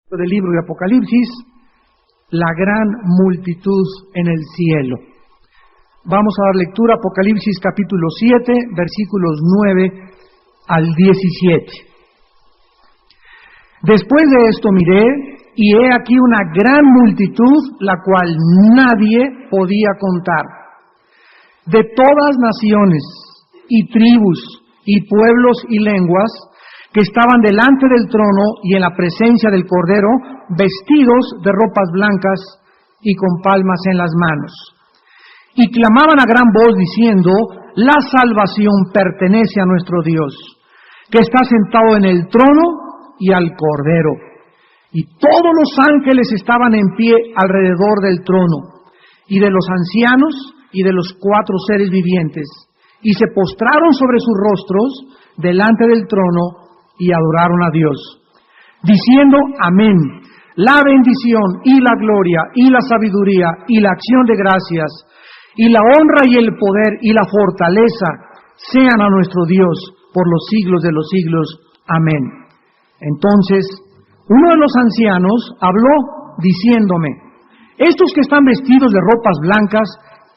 Del libro de Apocalipsis, la gran multitud en el cielo. Vamos a dar lectura a Apocalipsis capítulo 7, versículos 9 al 17. Después de esto miré, y he aquí una gran multitud, la cual nadie podía contar, de todas naciones, y tribus, y pueblos, y lenguas, que estaban delante del trono y en la presencia del Cordero, vestidos de ropas blancas y con palmas en las manos. Y clamaban a gran voz diciendo: la salvación pertenece a nuestro Dios, que está sentado en el trono y al Cordero. Y todos los ángeles estaban en pie alrededor del trono, y de los ancianos y de los 4 seres vivientes, y se postraron sobre sus rostros delante del trono, y adoraron a Dios, diciendo: amén, la bendición y la gloria y la sabiduría y la acción de gracias y la honra y el poder y la fortaleza sean a nuestro Dios por los siglos de los siglos. Amén. Entonces uno de los ancianos habló diciéndome: estos que están vestidos de ropas blancas,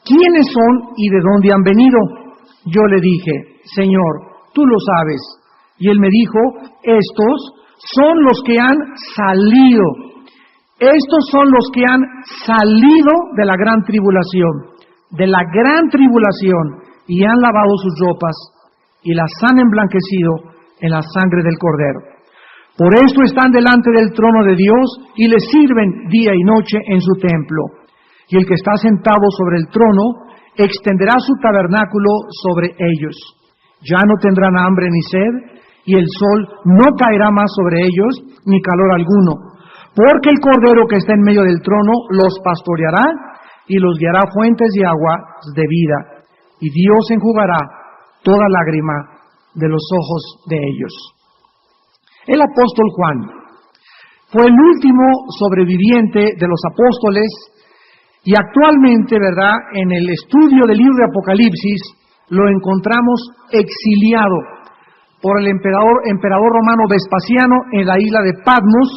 ¿quiénes son y de dónde han venido? Yo le dije: Señor, tú lo sabes. Y él me dijo: estos son los que han salido. Estos son los que han salido de la gran tribulación, y han lavado sus ropas y las han emblanquecido en la sangre del Cordero. Por esto están delante del trono de Dios y le sirven día y noche en su templo. Y el que está sentado sobre el trono extenderá su tabernáculo sobre ellos. Ya no tendrán hambre ni sed, y el sol no caerá más sobre ellos, ni calor alguno, porque el Cordero que está en medio del trono los pastoreará y los guiará a fuentes de agua de vida, y Dios enjugará toda lágrima de los ojos de ellos. El apóstol Juan fue el último sobreviviente de los apóstoles, y actualmente, ¿verdad?, en el estudio del libro de Apocalipsis lo encontramos exiliado por el emperador romano Vespasiano en la isla de Patmos,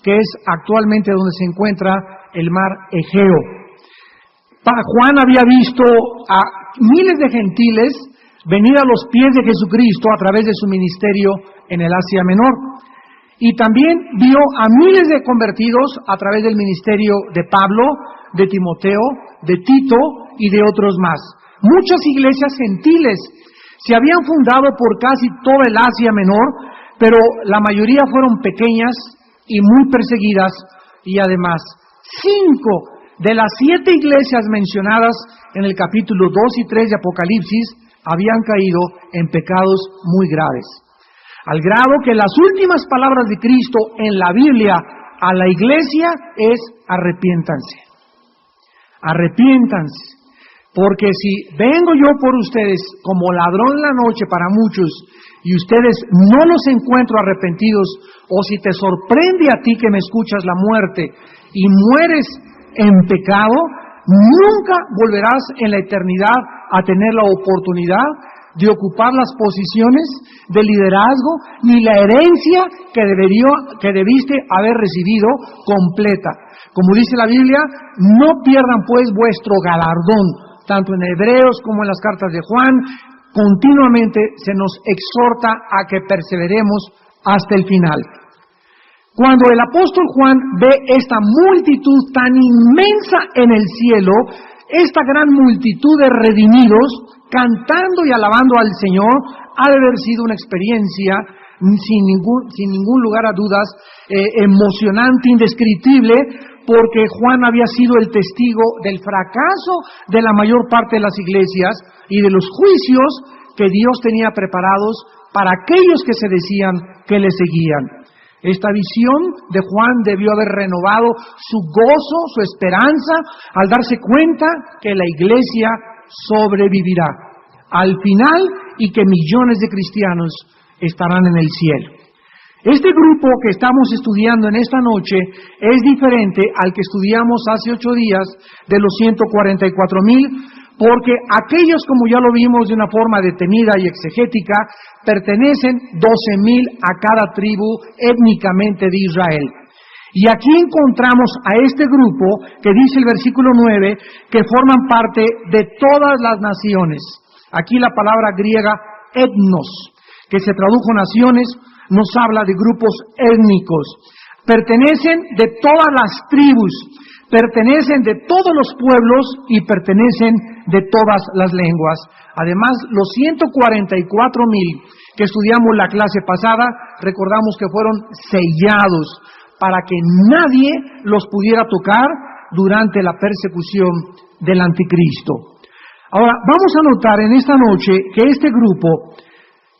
que es actualmente donde se encuentra el mar Egeo. Juan había visto a miles de gentiles venir a los pies de Jesucristo a través de su ministerio en el Asia Menor. Y también vio a miles de convertidos a través del ministerio de Pablo, de Timoteo, de Tito y de otros más. Muchas iglesias gentiles se habían fundado por casi toda el Asia Menor, pero la mayoría fueron pequeñas y muy perseguidas, y además 5 de las 7 iglesias mencionadas en el capítulo 2 y 3 de Apocalipsis habían caído en pecados muy graves, al grado que las últimas palabras de Cristo en la Biblia a la iglesia es: arrepiéntanse, arrepiéntanse. Porque si vengo yo por ustedes como ladrón en la noche para muchos, y ustedes no los encuentro arrepentidos, o si te sorprende a ti que me escuchas la muerte y mueres en pecado, nunca volverás en la eternidad a tener la oportunidad de ocupar las posiciones de liderazgo, ni la herencia que debiste haber recibido completa. Como dice la Biblia: no pierdan pues vuestro galardón. Tanto en Hebreos como en las cartas de Juan, continuamente se nos exhorta a que perseveremos hasta el final. Cuando el apóstol Juan ve esta multitud tan inmensa en el cielo, esta gran multitud de redimidos, cantando y alabando al Señor, ha de haber sido una experiencia, sin ningún lugar a dudas, emocionante, indescriptible, porque Juan había sido el testigo del fracaso de la mayor parte de las iglesias y de los juicios que Dios tenía preparados para aquellos que se decían que le seguían. Esta visión de Juan debió haber renovado su gozo, su esperanza, al darse cuenta que la iglesia sobrevivirá al final y que millones de cristianos estarán en el cielo. Este grupo que estamos estudiando en esta noche es diferente al que estudiamos hace 8 días de los 144,000, porque aquellos, como ya lo vimos de una forma detenida y exegética, pertenecen 12,000 a cada tribu étnicamente de Israel. Y aquí encontramos a este grupo que dice el versículo 9, que forman parte de todas las naciones. Aquí la palabra griega etnos, que se tradujo naciones, nos habla de grupos étnicos. Pertenecen de todas las tribus, pertenecen de todos los pueblos y pertenecen de todas las lenguas. Además, los 144,000 que estudiamos la clase pasada, recordamos que fueron sellados para que nadie los pudiera tocar durante la persecución del anticristo. Ahora, vamos a notar en esta noche que este grupo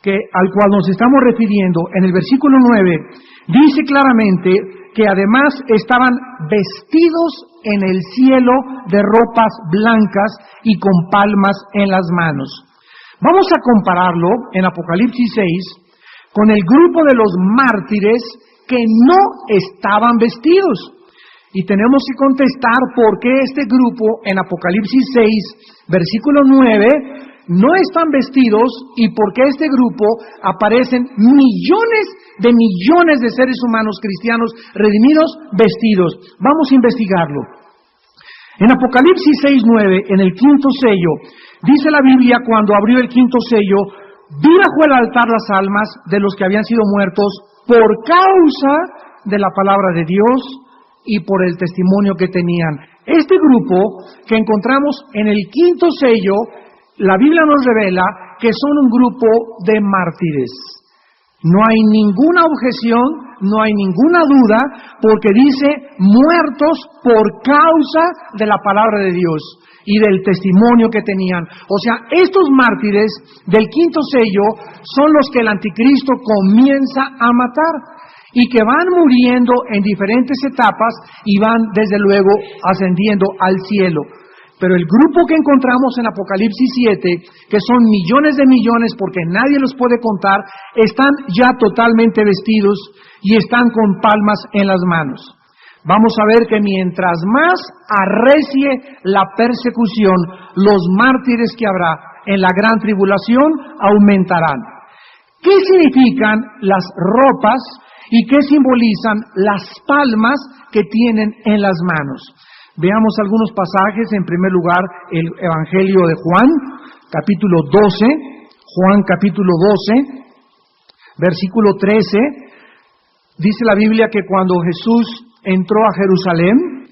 al cual nos estamos refiriendo en el versículo 9, dice claramente que además estaban vestidos en el cielo de ropas blancas y con palmas en las manos. Vamos a compararlo en Apocalipsis 6 con el grupo de los mártires que no estaban vestidos. Y tenemos que contestar por qué este grupo en Apocalipsis 6, versículo 9, no están vestidos y por qué este grupo aparecen millones de seres humanos cristianos redimidos vestidos. Vamos a investigarlo. En Apocalipsis 6:9, en el quinto sello, dice la Biblia: cuando abrió el quinto sello, vi bajo el altar las almas de los que habían sido muertos por causa de la palabra de Dios y por el testimonio que tenían. Este grupo que encontramos en el quinto sello, la Biblia nos revela que son un grupo de mártires. No hay ninguna objeción, no hay ninguna duda, porque dice muertos por causa de la palabra de Dios y del testimonio que tenían. O sea, estos mártires del quinto sello son los que el anticristo comienza a matar y que van muriendo en diferentes etapas y van desde luego ascendiendo al cielo. Pero el grupo que encontramos en Apocalipsis 7, que son millones de millones porque nadie los puede contar, están ya totalmente vestidos y están con palmas en las manos. Vamos a ver que mientras más arrecie la persecución, los mártires que habrá en la gran tribulación aumentarán. ¿Qué significan las ropas y qué simbolizan las palmas que tienen en las manos? Veamos algunos pasajes. En primer lugar, el Evangelio de Juan, capítulo 12, Juan capítulo 12, versículo 13, dice la Biblia que cuando Jesús entró a Jerusalén,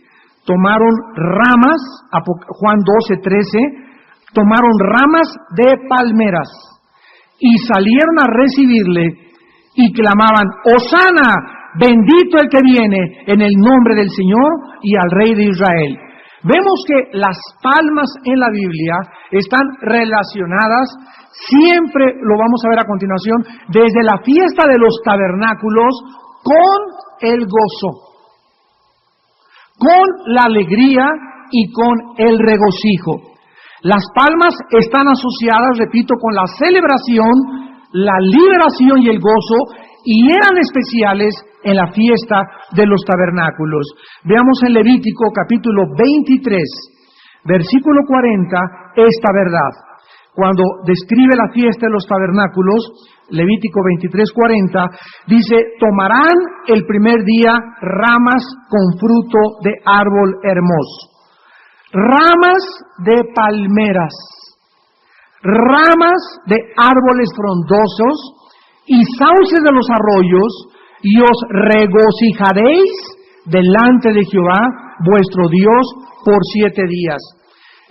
tomaron ramas, Juan 12, 13, tomaron ramas de palmeras y salieron a recibirle y clamaban: ¡Hosana! Bendito el que viene en el nombre del Señor y al Rey de Israel. Vemos que las palmas en la Biblia están relacionadas, siempre lo vamos a ver a continuación, desde la fiesta de los tabernáculos con el gozo, con la alegría y con el regocijo. Las palmas están asociadas, repito, con la celebración, la liberación y el gozo, y eran especiales en la fiesta de los tabernáculos. Veamos en Levítico capítulo 23, versículo 40, esta verdad. Cuando describe la fiesta de los tabernáculos, Levítico 23, 40, dice: tomarán el primer día ramas con fruto de árbol hermoso, ramas de palmeras, ramas de árboles frondosos y sauces de los arroyos, y os regocijaréis delante de Jehová vuestro Dios por 7 días.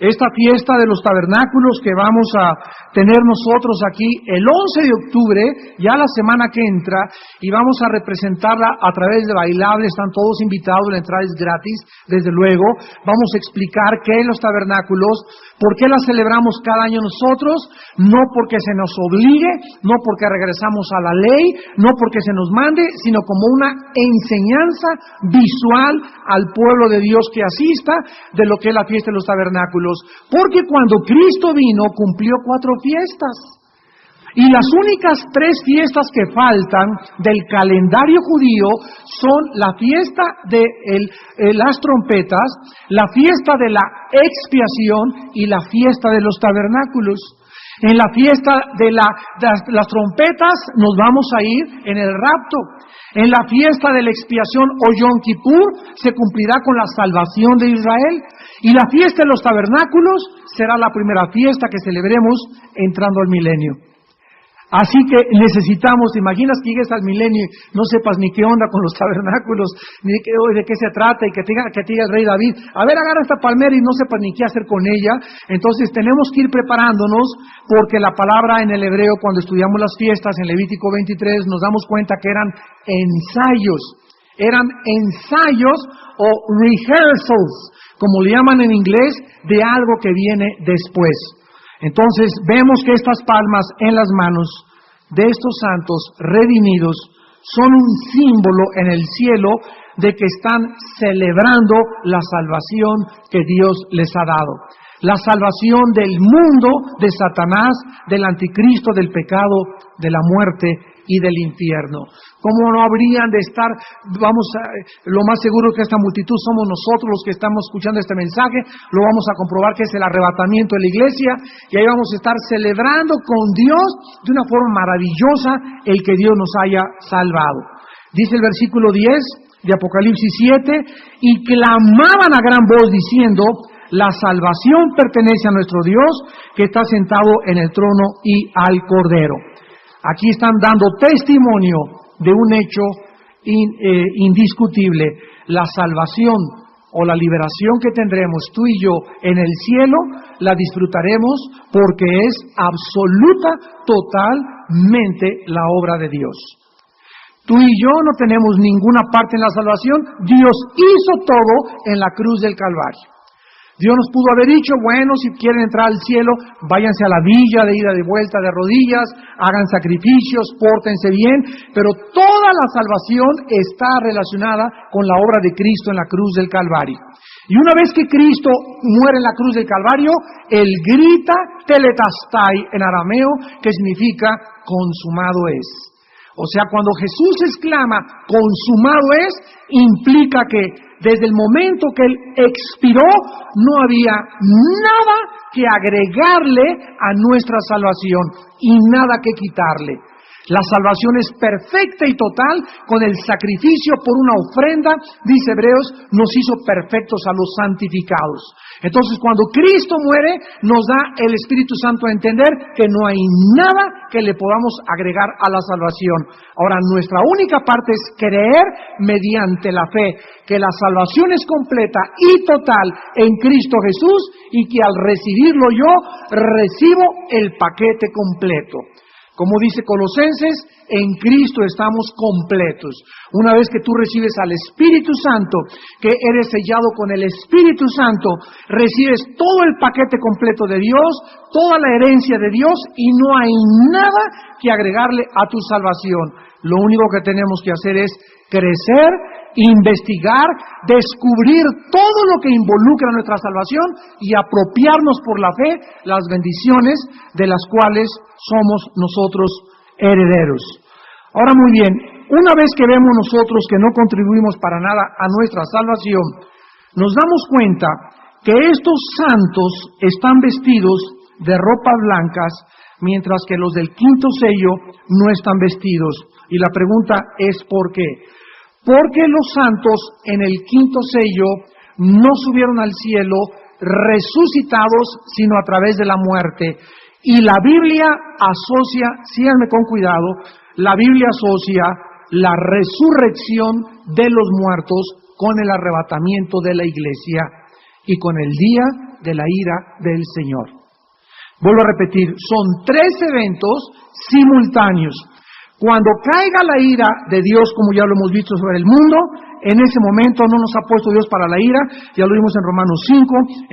Esta fiesta de los tabernáculos que vamos a tener nosotros aquí el 11 de octubre, ya la semana que entra, y vamos a representarla a través de bailables, están todos invitados, la entrada es gratis, desde luego. Vamos a explicar qué es los tabernáculos, por qué la celebramos cada año nosotros, no porque se nos obligue, no porque regresamos a la ley, no porque se nos mande, sino como una enseñanza visual al pueblo de Dios que asista de lo que es la fiesta de los tabernáculos. Porque cuando Cristo vino, cumplió 4 fiestas. Y las únicas 3 fiestas que faltan del calendario judío son la fiesta de las trompetas, la fiesta de la expiación y la fiesta de los tabernáculos. En la fiesta de las trompetas nos vamos a ir en el rapto. En la fiesta de la expiación o Yom Kippur se cumplirá con la salvación de Israel. Y la fiesta de los tabernáculos será la primera fiesta que celebremos entrando al milenio. Así que necesitamos, ¿te imaginas que llegues al milenio y no sepas ni qué onda con los tabernáculos, ni de qué se trata, y que te diga el rey David, a ver, agarra esta palmera y no sepas ni qué hacer con ella? Entonces tenemos que ir preparándonos, porque la palabra en el hebreo, cuando estudiamos las fiestas en Levítico 23, nos damos cuenta que eran ensayos o rehearsals, como le llaman en inglés, de algo que viene después. Entonces vemos que estas palmas en las manos de estos santos redimidos son un símbolo en el cielo de que están celebrando la salvación que Dios les ha dado. La salvación del mundo, de Satanás, del anticristo, del pecado, de la muerte y del infierno. ¿Cómo no habrían de estar? Lo más seguro que esta multitud somos nosotros los que estamos escuchando este mensaje. Lo vamos a comprobar que es el arrebatamiento de la iglesia, y ahí vamos a estar celebrando con Dios de una forma maravillosa el que Dios nos haya salvado. Dice el versículo 10 de Apocalipsis 7, y clamaban a gran voz diciendo: la salvación pertenece a nuestro Dios, que está sentado en el trono y al Cordero. Aquí están dando testimonio de un hecho indiscutible. La salvación o la liberación que tendremos tú y yo en el cielo, la disfrutaremos porque es absoluta, totalmente la obra de Dios. Tú y yo no tenemos ninguna parte en la salvación. Dios hizo todo en la cruz del Calvario. Dios nos pudo haber dicho, bueno, si quieren entrar al cielo, váyanse a la villa de ida y de vuelta de rodillas, hagan sacrificios, pórtense bien, pero toda la salvación está relacionada con la obra de Cristo en la cruz del Calvario. Y una vez que Cristo muere en la cruz del Calvario, Él grita tetelestai en arameo, que significa consumado es. O sea, cuando Jesús exclama consumado es, implica que desde el momento que Él expiró, no había nada que agregarle a nuestra salvación y nada que quitarle. La salvación es perfecta y total con el sacrificio por una ofrenda, dice Hebreos, nos hizo perfectos a los santificados. Entonces, cuando Cristo muere, nos da el Espíritu Santo a entender que no hay nada que le podamos agregar a la salvación. Ahora, nuestra única parte es creer mediante la fe que la salvación es completa y total en Cristo Jesús, y que al recibirlo yo, recibo el paquete completo. Como dice Colosenses, en Cristo estamos completos. Una vez que tú recibes al Espíritu Santo, que eres sellado con el Espíritu Santo, recibes todo el paquete completo de Dios, toda la herencia de Dios, y no hay nada que agregarle a tu salvación. Lo único que tenemos que hacer es crecer, investigar, descubrir todo lo que involucra nuestra salvación y apropiarnos por la fe las bendiciones de las cuales somos nosotros herederos. Ahora, muy bien, una vez que vemos nosotros que no contribuimos para nada a nuestra salvación, nos damos cuenta que estos santos están vestidos de ropas blancas, mientras que los del quinto sello no están vestidos. Y la pregunta es ¿por qué? Porque los santos en el quinto sello no subieron al cielo resucitados, sino a través de la muerte. Y la Biblia asocia, síganme con cuidado, la Biblia asocia la resurrección de los muertos con el arrebatamiento de la iglesia y con el día de la ira del Señor. Vuelvo a repetir, son 3 eventos simultáneos. Cuando caiga la ira de Dios, como ya lo hemos visto sobre el mundo, en ese momento no nos ha puesto Dios para la ira, ya lo vimos en Romanos 5,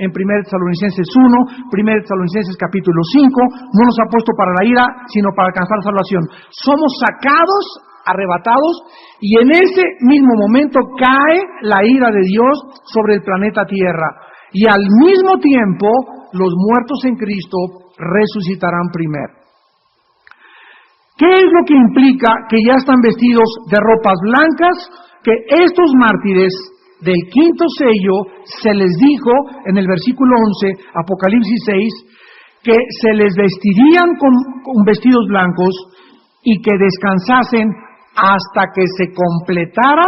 en 1 Tesalonicenses 1, 1 Tesalonicenses capítulo 5, no nos ha puesto para la ira, sino para alcanzar salvación. Somos sacados, arrebatados, y en ese mismo momento cae la ira de Dios sobre el planeta Tierra. Y al mismo tiempo, los muertos en Cristo resucitarán primero. ¿Qué es lo que implica que ya están vestidos de ropas blancas? Que estos mártires del quinto sello se les dijo en el versículo 11, Apocalipsis 6, que se les vestirían con vestidos blancos y que descansasen hasta que se completara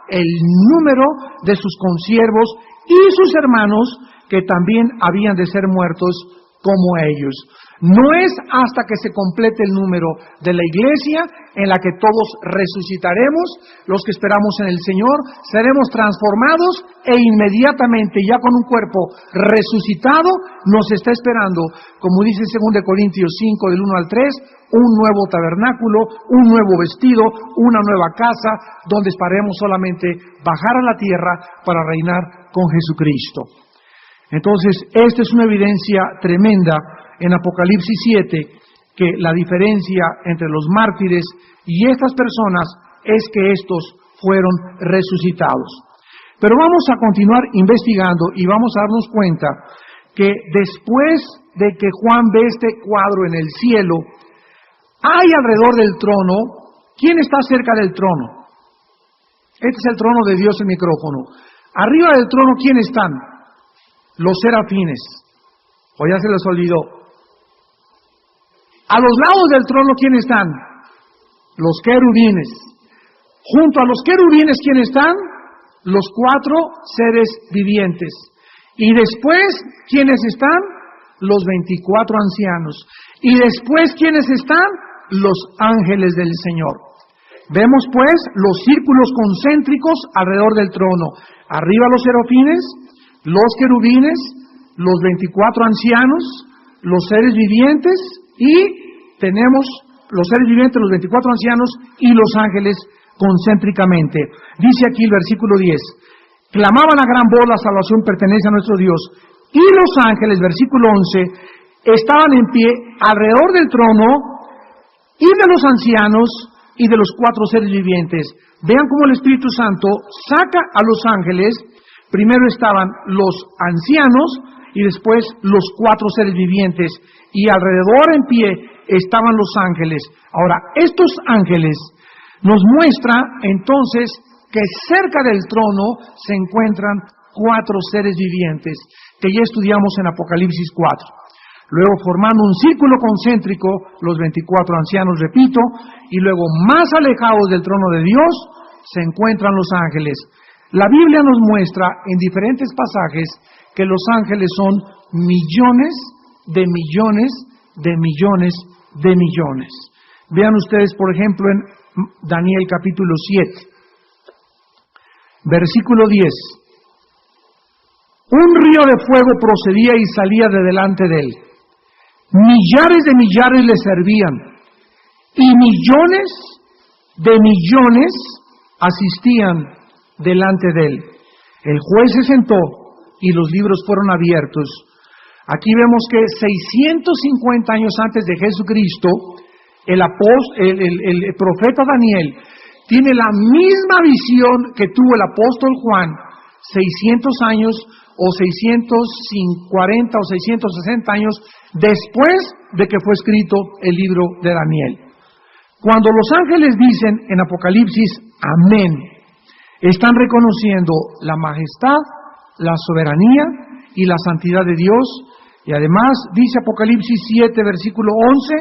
el número de sus consiervos y sus hermanos, que también habían de ser muertos como ellos. No es hasta que se complete el número de la iglesia en la que todos resucitaremos, los que esperamos en el Señor, seremos transformados e inmediatamente, ya con un cuerpo resucitado, nos está esperando, como dice 2 Corintios 5 del 1 al 3, un nuevo tabernáculo, un nuevo vestido, una nueva casa, donde esperemos solamente bajar a la tierra para reinar con Jesucristo. Entonces, esta es una evidencia tremenda en Apocalipsis 7, que la diferencia entre los mártires y estas personas es que estos fueron resucitados. Pero vamos a continuar investigando y vamos a darnos cuenta que después de que Juan ve este cuadro en el cielo, hay alrededor del trono, ¿quién está cerca del trono? Este es el trono de Dios, el micrófono. Arriba del trono, ¿quién están? Los serafines. ¿O ya se les olvidó? A los lados del trono, ¿quién están? Los querubines. Junto a los querubines, ¿quién están? Los 4 seres vivientes. Y después, ¿quiénes están? Los 24 ancianos. Y después, ¿quiénes están? Los ángeles del Señor. Vemos pues los círculos concéntricos alrededor del trono. Arriba los serafines, los querubines, los 24 ancianos, los seres vivientes, y tenemos los seres vivientes, los 24 ancianos y los ángeles concéntricamente. Dice aquí el versículo 10, clamaban a gran voz, la salvación pertenece a nuestro Dios. Y los ángeles, versículo 11, estaban en pie alrededor del trono y de los ancianos y de los 4 seres vivientes. Vean cómo el Espíritu Santo saca a los ángeles. Primero estaban los ancianos y después los 4 seres vivientes. Y alrededor en pie estaban los ángeles. Ahora, estos ángeles nos muestra entonces que cerca del trono se encuentran 4 seres vivientes, que ya estudiamos en Apocalipsis 4. Luego, formando un círculo concéntrico, los 24 ancianos, repito, y luego más alejados del trono de Dios, se encuentran los ángeles. La Biblia nos muestra en diferentes pasajes que los ángeles son millones de millones de millones de millones. Vean ustedes, por ejemplo, en Daniel capítulo 7, versículo 10. Un río de fuego procedía y salía de delante de él. Millares de millares le servían, y millones de millones asistían delante de él. El juez se sentó y los libros fueron abiertos. Aquí vemos que 650 años antes de Jesucristo, el profeta Daniel tiene la misma visión que tuvo el apóstol Juan 600 años o 640 o 660 años después de que fue escrito el libro de Daniel. Cuando los ángeles dicen en Apocalipsis, amén, están reconociendo la majestad, la soberanía y la santidad de Dios. Y además dice Apocalipsis 7, versículo 11,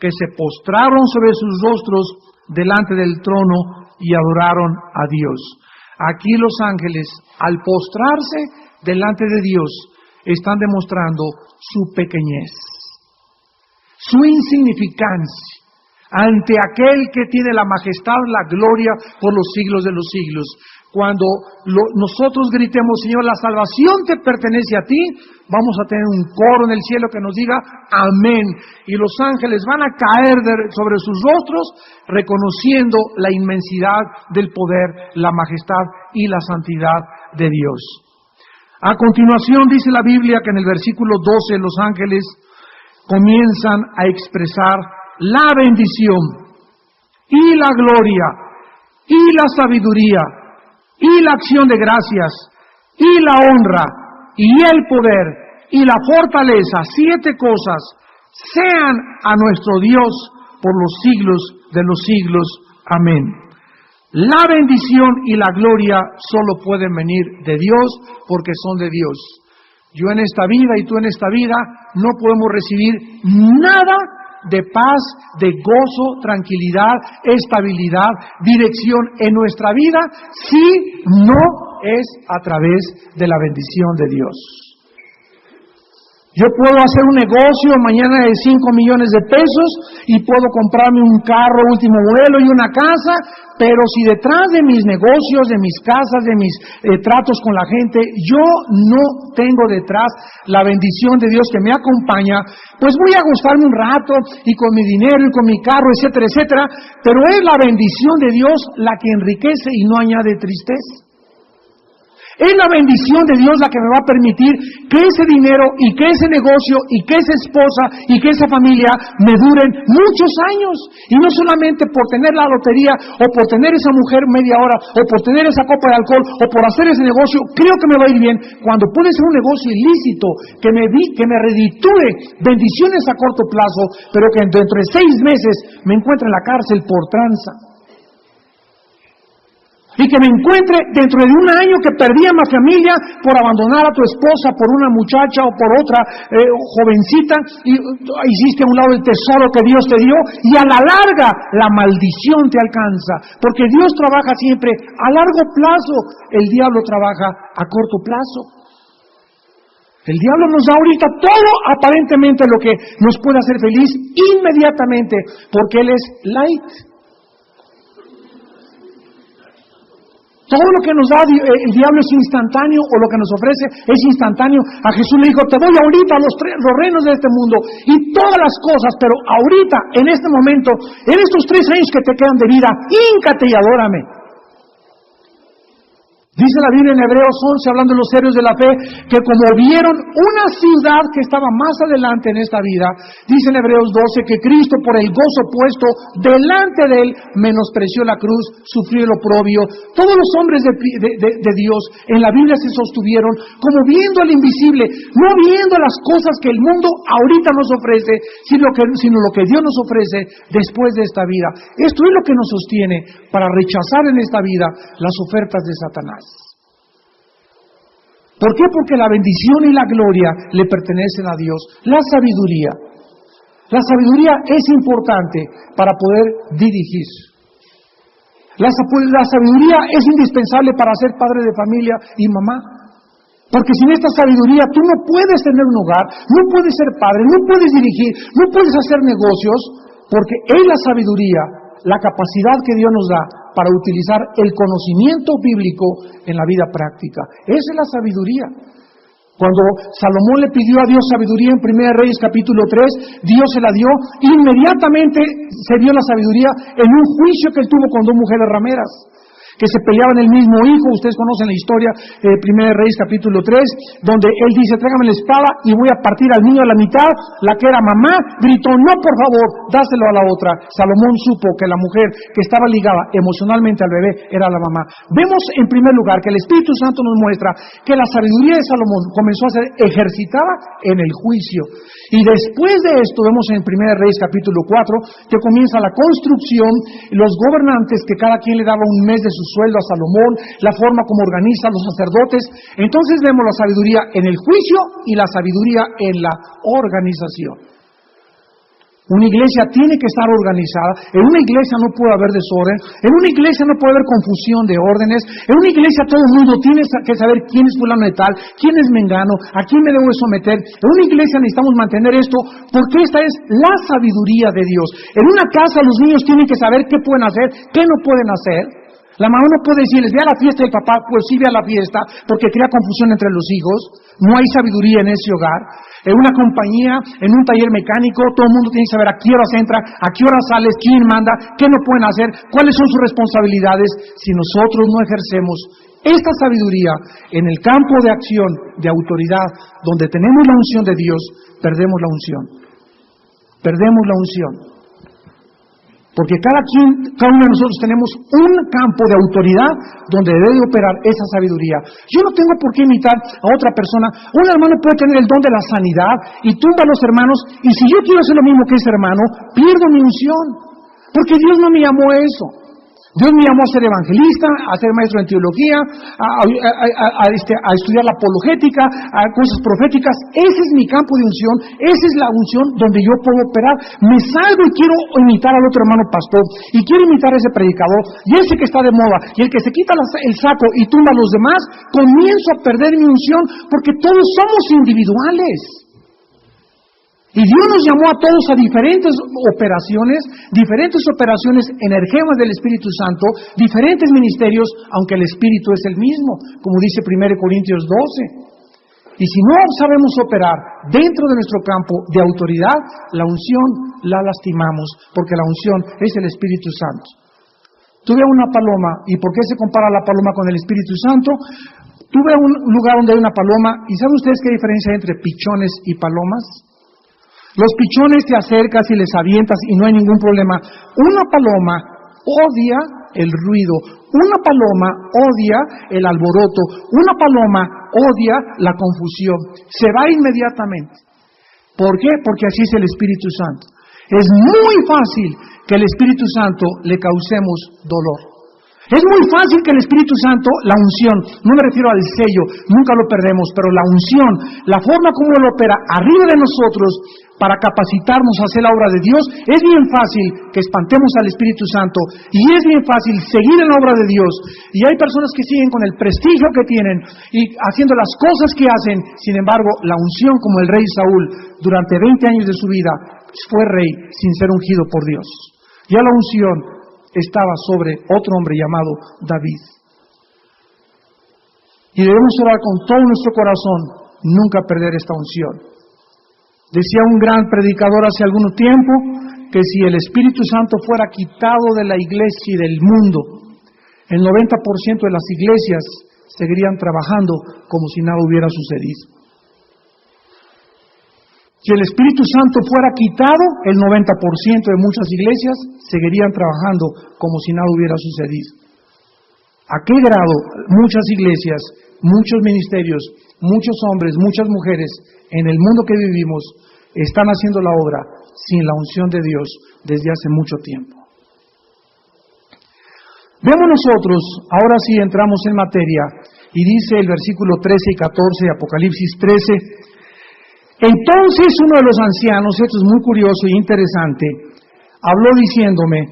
que se postraron sobre sus rostros delante del trono y adoraron a Dios. Aquí los ángeles, al postrarse delante de Dios, están demostrando su pequeñez, su insignificancia ante aquel que tiene la majestad, la gloria por los siglos de los siglos. Cuando nosotros gritemos, Señor, la salvación te pertenece a ti, vamos a tener un coro en el cielo que nos diga amén. Y los ángeles van a caer sobre sus rostros, reconociendo la inmensidad del poder, la majestad y la santidad de Dios. A continuación dice la Biblia que en el versículo 12 los ángeles comienzan a expresar la bendición y la gloria y la sabiduría y la acción de gracias y la honra y el poder y la fortaleza, 7 cosas, sean a nuestro Dios por los siglos de los siglos. Amén. La bendición y la gloria solo pueden venir de Dios porque son de Dios. Yo en esta vida y tú en esta vida no podemos recibir nada de paz, de gozo, tranquilidad, estabilidad, dirección en nuestra vida si no es a través de la bendición de Dios. Yo puedo hacer un negocio mañana de 5 millones de pesos y puedo comprarme un carro último modelo y una casa, pero si detrás de mis negocios, de mis casas, de mis tratos con la gente, yo no tengo detrás la bendición de Dios que me acompaña, pues voy a gustarme un rato y con mi dinero y con mi carro, etcétera, etcétera, pero es la bendición de Dios la que enriquece y no añade tristeza. Es la bendición de Dios la que me va a permitir que ese dinero y que ese negocio y que esa esposa y que esa familia me duren muchos años. Y no solamente por tener la lotería o por tener esa mujer media hora o por tener esa copa de alcohol o por hacer ese negocio, creo que me va a ir bien. Cuando puede ser un negocio ilícito que me reditúe bendiciones a corto plazo, pero que dentro de 6 meses me encuentre en la cárcel por tranza. Y que me encuentre dentro de un año que perdí a mi familia por abandonar a tu esposa por una muchacha o por otra jovencita, y hiciste a un lado el tesoro que Dios te dio, y a la larga la maldición te alcanza, porque Dios trabaja siempre a largo plazo, el diablo trabaja a corto plazo. El diablo nos da ahorita todo aparentemente lo que nos puede hacer feliz inmediatamente, porque él es light. Todo lo que nos da el diablo es instantáneo, o lo que nos ofrece es instantáneo. A Jesús le dijo, te doy ahorita los reinos de este mundo y todas las cosas, pero ahorita, en este momento, en estos 3 años que te quedan de vida, híncate y adórame. Dice la Biblia en Hebreos 11, hablando de los héroes de la fe, que como vieron una ciudad que estaba más adelante en esta vida, dice en Hebreos 12 que Cristo, por el gozo puesto delante de él, menospreció la cruz, sufrió el oprobio. Todos los hombres de Dios en la Biblia se sostuvieron como viendo al invisible, no viendo las cosas que el mundo ahorita nos ofrece, sino lo que Dios nos ofrece después de esta vida. Esto es lo que nos sostiene para rechazar en esta vida las ofertas de Satanás. ¿Por qué? Porque la bendición y la gloria le pertenecen a Dios. La sabiduría es importante para poder dirigir. La sabiduría es indispensable para ser padre de familia y mamá. Porque sin esta sabiduría tú no puedes tener un hogar, no puedes ser padre, no puedes dirigir, no puedes hacer negocios, porque es la sabiduría, la capacidad que Dios nos da para utilizar el conocimiento bíblico en la vida práctica. Esa es la sabiduría. Cuando Salomón le pidió a Dios sabiduría en 1 Reyes capítulo 3, Dios se la dio, inmediatamente se dio la sabiduría en un juicio que él tuvo con 2 mujeres rameras, que se peleaban el mismo hijo. Ustedes conocen la historia de 1 Reyes capítulo 3, donde él dice, tráigame la espada y voy a partir al niño a la mitad. La que era mamá gritó, no, por favor, dáselo a la otra. Salomón supo que la mujer que estaba ligada emocionalmente al bebé era la mamá. Vemos en primer lugar que el Espíritu Santo nos muestra que la sabiduría de Salomón comenzó a ser ejercitada en el juicio. Y después de esto vemos en 1 Reyes capítulo 4 que comienza la construcción, los gobernantes que cada quien le daba un mes de su sueldo a Salomón, la forma como organiza a los sacerdotes. Entonces vemos la sabiduría en el juicio y la sabiduría en la organización. Una iglesia tiene que estar organizada. En una iglesia no puede haber desorden. En una iglesia no puede haber confusión de órdenes. En una iglesia todo el mundo tiene que saber quién es fulano de tal, quién es mengano, a quién me debo someter. En una iglesia necesitamos mantener esto porque esta es la sabiduría de Dios. En una casa los niños tienen que saber qué pueden hacer, qué no pueden hacer. La mamá no puede decirles, ve a la fiesta del papá, pues sí ve a la fiesta, porque crea confusión entre los hijos. No hay sabiduría en ese hogar. En una compañía, en un taller mecánico, todo el mundo tiene que saber a qué horas entra, a qué horas sales, quién manda, qué no pueden hacer, cuáles son sus responsabilidades. Si nosotros no ejercemos esta sabiduría en el campo de acción, de autoridad, donde tenemos la unción de Dios, perdemos la unción. Perdemos la unción. Porque cada uno de nosotros tenemos un campo de autoridad donde debe operar esa sabiduría. Yo no tengo por qué imitar a otra persona. Un hermano puede tener el don de la sanidad y tumba a los hermanos, y si yo quiero hacer lo mismo que ese hermano, pierdo mi unción. Porque Dios no me llamó a eso. Dios me llamó a ser evangelista, a ser maestro en teología, a estudiar la apologética, a cosas proféticas. Ese es mi campo de unción, esa es la unción donde yo puedo operar. Me salgo y quiero imitar al otro hermano pastor, y quiero imitar a ese predicador, y ese que está de moda, y el que se quita el saco y tumba a los demás, comienzo a perder mi unción, porque todos somos individuales. Y Dios nos llamó a todos a diferentes operaciones energemas del Espíritu Santo, diferentes ministerios, aunque el Espíritu es el mismo, como dice 1 Corintios 12. Y si no sabemos operar dentro de nuestro campo de autoridad, la unción la lastimamos, porque la unción es el Espíritu Santo. Tuve una paloma, ¿y por qué se compara la paloma con el Espíritu Santo? Tuve un lugar donde hay una paloma, ¿y saben ustedes qué diferencia hay entre pichones y palomas? Los pichones te acercas y les avientas y no hay ningún problema. Una paloma odia el ruido, una paloma odia el alboroto, una paloma odia la confusión. Se va inmediatamente. ¿Por qué? Porque así es el Espíritu Santo. Es muy fácil que el Espíritu Santo le causemos dolor. Es muy fácil que el Espíritu Santo, la unción, no me refiero al sello, nunca lo perdemos, pero la unción, la forma como Él opera arriba de nosotros para capacitarnos a hacer la obra de Dios, es bien fácil que espantemos al Espíritu Santo y es bien fácil seguir en la obra de Dios. Y hay personas que siguen con el prestigio que tienen y haciendo las cosas que hacen. Sin embargo, la unción, como el rey Saúl, durante 20 años de su vida, fue rey sin ser ungido por Dios. Ya la unción estaba sobre otro hombre llamado David. Y debemos orar con todo nuestro corazón, nunca perder esta unción. Decía un gran predicador hace algún tiempo que si el Espíritu Santo fuera quitado de la iglesia y del mundo, el 90% de las iglesias seguirían trabajando como si nada hubiera sucedido. Si el Espíritu Santo fuera quitado, el 90% de muchas iglesias seguirían trabajando como si nada hubiera sucedido. ¿A qué grado muchas iglesias, muchos ministerios, muchos hombres, muchas mujeres en el mundo que vivimos están haciendo la obra sin la unción de Dios desde hace mucho tiempo? Vemos nosotros, ahora sí entramos en materia, y dice el versículo 13 y 14 de Apocalipsis 13, entonces uno de los ancianos, esto es muy curioso y interesante, habló diciéndome,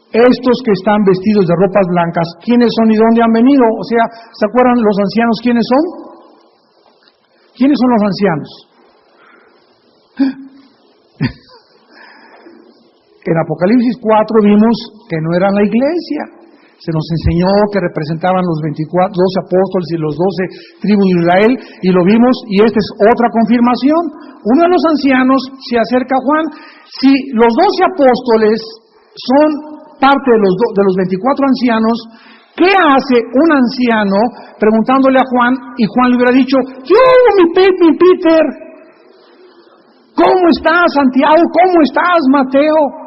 estos que están vestidos de ropas blancas, ¿quiénes son y dónde han venido? O sea, ¿se acuerdan los ancianos quiénes son? ¿Quiénes son los ancianos? En Apocalipsis 4 vimos que no eran la iglesia. Se nos enseñó que representaban los 12 apóstoles y los 12 tribus de Israel, y lo vimos, y esta es otra confirmación. Uno de los ancianos se acerca a Juan. Si los 12 apóstoles son parte de los 24 ancianos, ¿qué hace un anciano preguntándole a Juan, y Juan le hubiera dicho, yo, mi Peter, ¿cómo estás, Santiago? ¿Cómo estás, Mateo?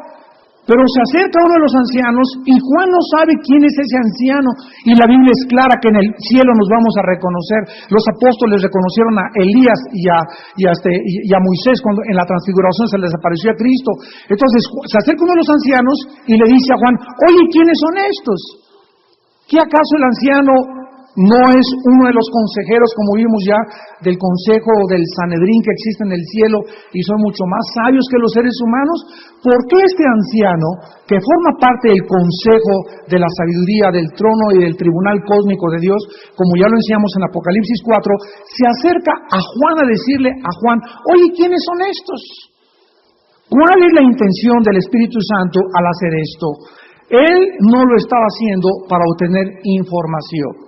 Pero se acerca uno de los ancianos y Juan no sabe quién es ese anciano. Y la Biblia es clara que en el cielo nos vamos a reconocer. Los apóstoles reconocieron a Elías y a Moisés cuando en la transfiguración se les apareció a Cristo. Entonces se acerca uno de los ancianos y le dice a Juan, oye, ¿quiénes son estos? ¿Qué acaso el anciano no es uno de los consejeros, como vimos ya, del consejo del Sanedrín que existe en el cielo y son mucho más sabios que los seres humanos? ¿Por qué este anciano, que forma parte del consejo de la sabiduría, del trono y del tribunal cósmico de Dios, como ya lo enseñamos en Apocalipsis 4, se acerca a Juan a decirle a Juan, oye, ¿quiénes son estos? ¿Cuál es la intención del Espíritu Santo al hacer esto? Él no lo estaba haciendo para obtener información,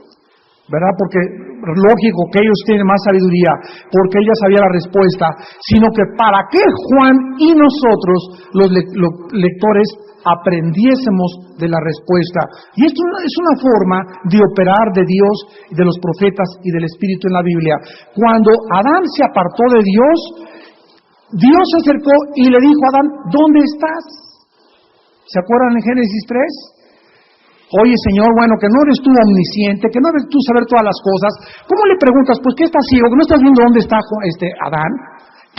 ¿verdad? Porque lógico que ellos tienen más sabiduría, porque ella sabía la respuesta, sino que para que Juan y nosotros, los lectores, aprendiésemos de la respuesta. Y esto es una forma de operar de Dios, de los profetas y del Espíritu en la Biblia. Cuando Adán se apartó de Dios, Dios se acercó y le dijo a Adán, ¿dónde estás? ¿Se acuerdan en Génesis 3? Oye, Señor, bueno, que no eres tú omnisciente, que no eres tú saber todas las cosas. ¿Cómo le preguntas? Pues, ¿qué estás ciego? ¿No estás viendo dónde está Adán?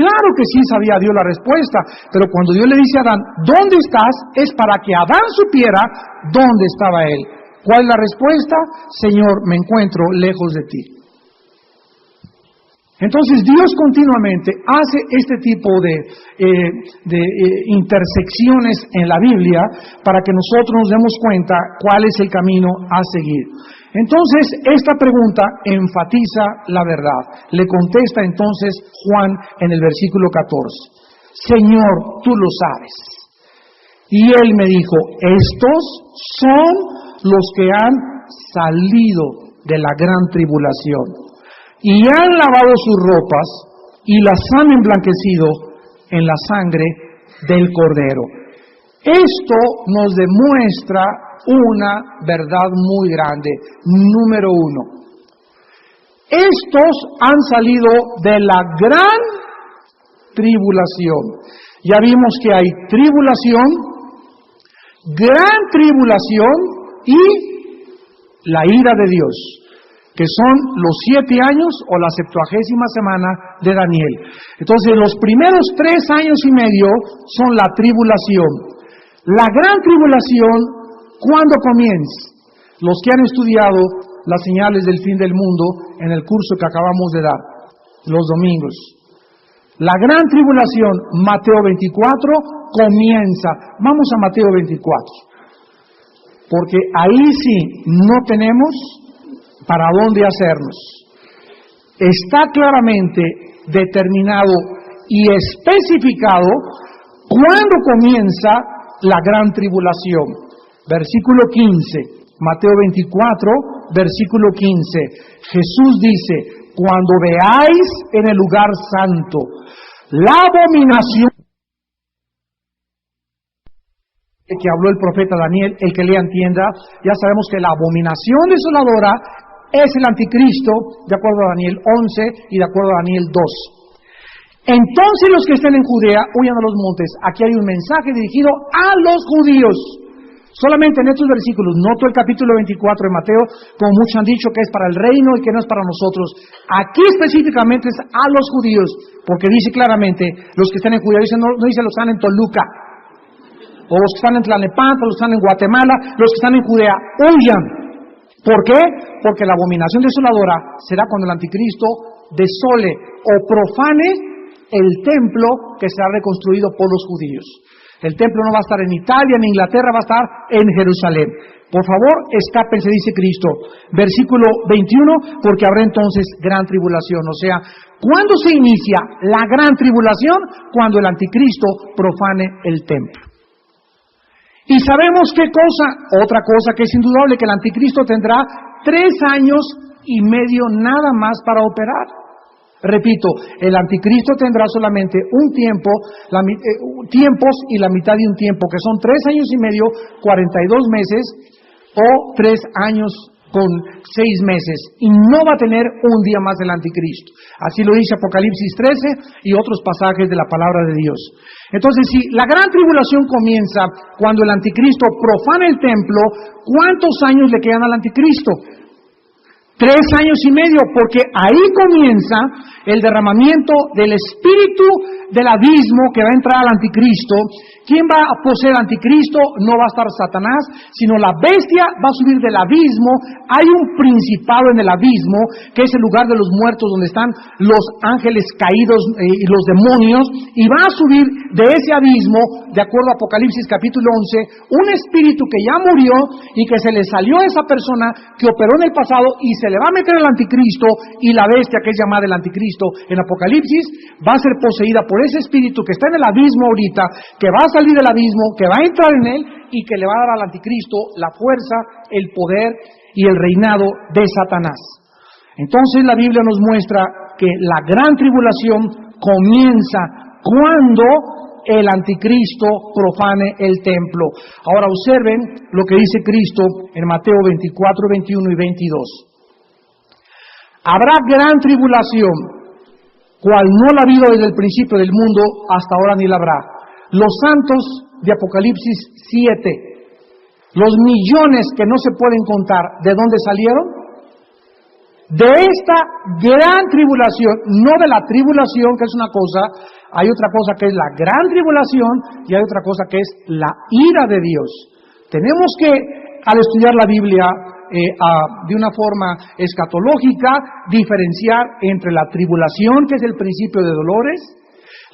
Claro que sí sabía Dios la respuesta, pero cuando Dios le dice a Adán, ¿dónde estás?, es para que Adán supiera dónde estaba él. ¿Cuál es la respuesta? Señor, me encuentro lejos de ti. Entonces Dios continuamente hace este tipo de intersecciones en la Biblia para que nosotros nos demos cuenta cuál es el camino a seguir. Entonces esta pregunta enfatiza la verdad. Le contesta entonces Juan en el versículo 14. Señor, tú lo sabes. Y él me dijo, estos son los que han salido de la gran tribulación y han lavado sus ropas y las han emblanquecido en la sangre del Cordero. Esto nos demuestra una verdad muy grande. Número uno, estos han salido de la gran tribulación. Ya vimos que hay tribulación, gran tribulación y la ira de Dios, que son los 7 años o la 70ª semana de Daniel. Entonces los primeros 3 años y medio son la tribulación. La gran tribulación, ¿cuándo comienza? Los que han estudiado las señales del fin del mundo en el curso que acabamos de dar, los domingos. La gran tribulación, Mateo 24, comienza. Vamos a Mateo 24, porque ahí sí no tenemos para dónde hacernos. Está claramente determinado y especificado cuándo comienza la gran tribulación. Versículo 15, Mateo 24, versículo 15. Jesús dice, cuando veáis en el lugar santo la abominación que habló el profeta Daniel, el que lea entienda, ya sabemos que la abominación desoladora es el anticristo, de acuerdo a Daniel 11 y de acuerdo a Daniel 2. Entonces los que estén en Judea huyan a los montes. Aquí hay un mensaje dirigido a los judíos. Solamente en estos versículos, no todo el capítulo 24 de Mateo, como muchos han dicho que es para el reino y que no es para nosotros. Aquí específicamente es a los judíos, porque dice claramente, los que están en Judea, no dice los que están en Toluca, o los que están en Tlalnepantla, los que están en Guatemala, los que están en Judea, huyan. ¿Por qué? Porque la abominación desoladora será cuando el anticristo desole o profane el templo que será reconstruido por los judíos. El templo no va a estar en Italia, en Inglaterra, va a estar en Jerusalén. Por favor, escápense, dice Cristo. Versículo 21, porque habrá entonces gran tribulación. O sea, ¿cuándo se inicia la gran tribulación? Cuando el anticristo profane el templo. Y sabemos qué cosa, otra cosa que es indudable, que el anticristo tendrá 3 años y medio nada más para operar. Repito, el anticristo tendrá solamente un tiempo, tiempos y la mitad de un tiempo, que son 3 años y medio, 42 meses, o 3 años con 6 meses, y no va a tener un día más el anticristo. Así lo dice Apocalipsis 13 y otros pasajes de la palabra de Dios. Entonces, si la gran tribulación comienza cuando el anticristo profana el templo, ¿cuántos años le quedan al anticristo? 3 años y medio, porque ahí comienza el derramamiento del espíritu del abismo que va a entrar al anticristo. ¿Quién va a poseer al anticristo? No va a estar Satanás, sino la bestia va a subir del abismo. Hay un principado en el abismo, que es el lugar de los muertos, donde están los ángeles caídos y los demonios, y va a subir de ese abismo, de acuerdo a Apocalipsis capítulo 11, un espíritu que ya murió y que se le salió a esa persona que operó en el pasado, y se le va a meter el anticristo, y la bestia, que es llamada el anticristo en Apocalipsis, va a ser poseída por ese espíritu que está en el abismo ahorita, que va a salir del abismo, que va a entrar en él y que le va a dar al anticristo la fuerza, el poder y el reinado de Satanás. Entonces la Biblia nos muestra que la gran tribulación comienza cuando el anticristo profane el templo. Ahora observen lo que dice Cristo en Mateo 24, 21 y 22. Habrá gran tribulación, cual no la ha habido desde el principio del mundo hasta ahora ni la habrá. Los santos de Apocalipsis 7, los millones que no se pueden contar, ¿de dónde salieron? De esta gran tribulación, no de la tribulación, que es una cosa, hay otra cosa que es la gran tribulación y hay otra cosa que es la ira de Dios. Tenemos que, al estudiar la Biblia de una forma escatológica, diferenciar entre la tribulación, que es el principio de dolores,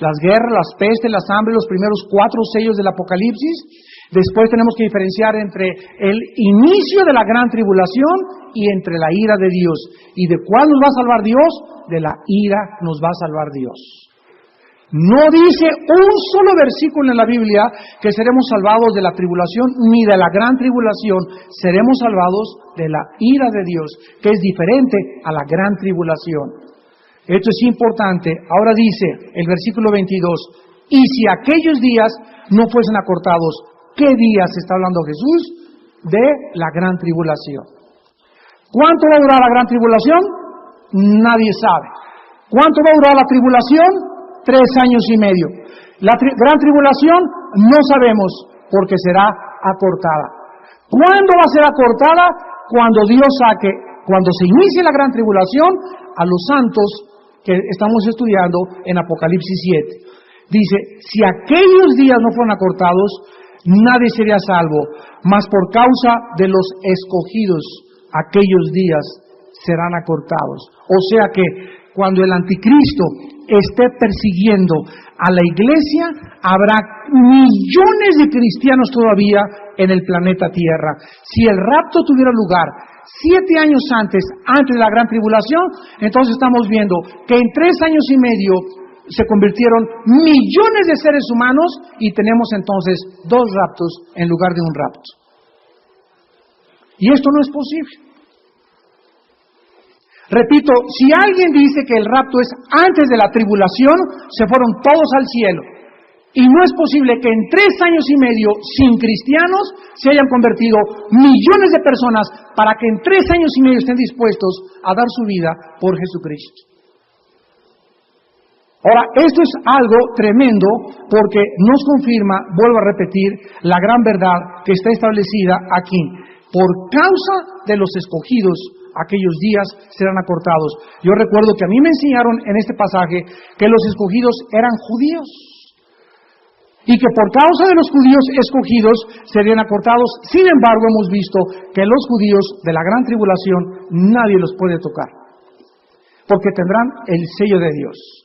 las guerras, las pestes, las hambres, los primeros 4 sellos del Apocalipsis. Después tenemos que diferenciar entre el inicio de la gran tribulación y entre la ira de Dios. ¿Y de cuál nos va a salvar Dios? De la ira nos va a salvar Dios. No dice un solo versículo en la Biblia que seremos salvados de la tribulación ni de la gran tribulación. Seremos salvados de la ira de Dios, que es diferente a la gran tribulación. Esto es importante. Ahora dice el versículo 22, y si aquellos días no fuesen acortados, ¿qué días está hablando Jesús? De la gran tribulación. ¿Cuánto va a durar la gran tribulación? Nadie sabe. ¿Cuánto va a durar la tribulación? 3 años y medio. La gran tribulación no sabemos porque será acortada. ¿Cuándo va a ser acortada? Cuando Dios saque, cuando se inicie la gran tribulación, a los santos que estamos estudiando en Apocalipsis 7. Dice, si aquellos días no fueron acortados, nadie sería salvo, mas por causa de los escogidos, aquellos días serán acortados. O sea que cuando el anticristo esté persiguiendo a la iglesia, habrá millones de cristianos todavía en el planeta Tierra. Si el rapto tuviera lugar 7 años antes de la gran tribulación, entonces estamos viendo que en 3 años y medio se convirtieron millones de seres humanos y tenemos entonces 2 raptos en lugar de un rapto. Y esto no es posible. Repito, si alguien dice que el rapto es antes de la tribulación, se fueron todos al cielo. Y no es posible que en 3 años y medio, sin cristianos, se hayan convertido millones de personas para que en 3 años y medio estén dispuestos a dar su vida por Jesucristo. Ahora, esto es algo tremendo porque nos confirma, vuelvo a repetir, la gran verdad que está establecida aquí. Por causa de los escogidos, aquellos días serán acortados. Yo recuerdo que a mí me enseñaron en este pasaje que los escogidos eran judíos y que por causa de los judíos escogidos serían acortados. Sin embargo, hemos visto que los judíos de la gran tribulación nadie los puede tocar porque tendrán el sello de Dios.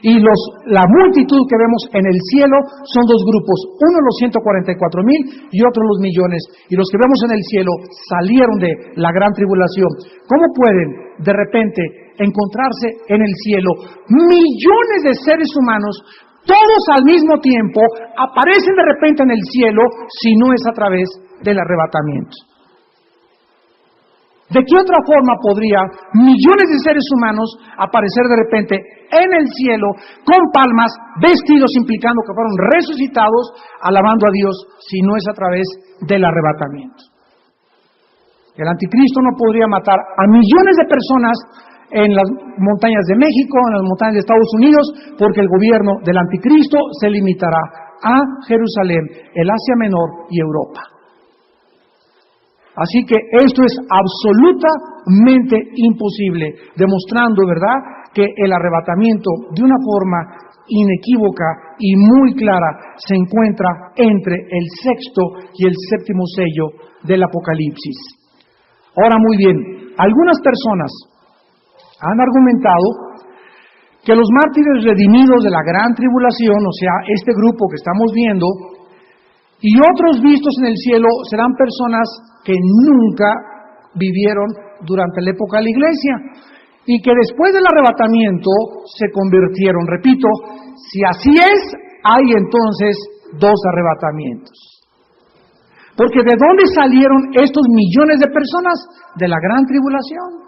Y la multitud que vemos en el cielo son 2 grupos, uno los 144,000 y otro los millones. Y los que vemos en el cielo salieron de la gran tribulación. ¿Cómo pueden de repente encontrarse en el cielo millones de seres humanos, todos al mismo tiempo, aparecen de repente en el cielo si no es a través del arrebatamiento? ¿De qué otra forma podría millones de seres humanos aparecer de repente en el cielo con palmas, vestidos, implicando que fueron resucitados, alabando a Dios, si no es a través del arrebatamiento? El anticristo no podría matar a millones de personas en las montañas de México, en las montañas de Estados Unidos, porque el gobierno del anticristo se limitará a Jerusalén, el Asia Menor y Europa. Así que esto es absolutamente imposible, demostrando, ¿verdad?, que el arrebatamiento de una forma inequívoca y muy clara se encuentra entre el 6º y el 7º sello del Apocalipsis. Ahora, muy bien, algunas personas han argumentado que los mártires redimidos de la gran tribulación, o sea, este grupo que estamos viendo, y otros vistos en el cielo serán personas que nunca vivieron durante la época de la iglesia y que después del arrebatamiento se convirtieron. Repito, si así es, hay entonces 2 arrebatamientos. Porque ¿de dónde salieron estos millones de personas? De la gran tribulación.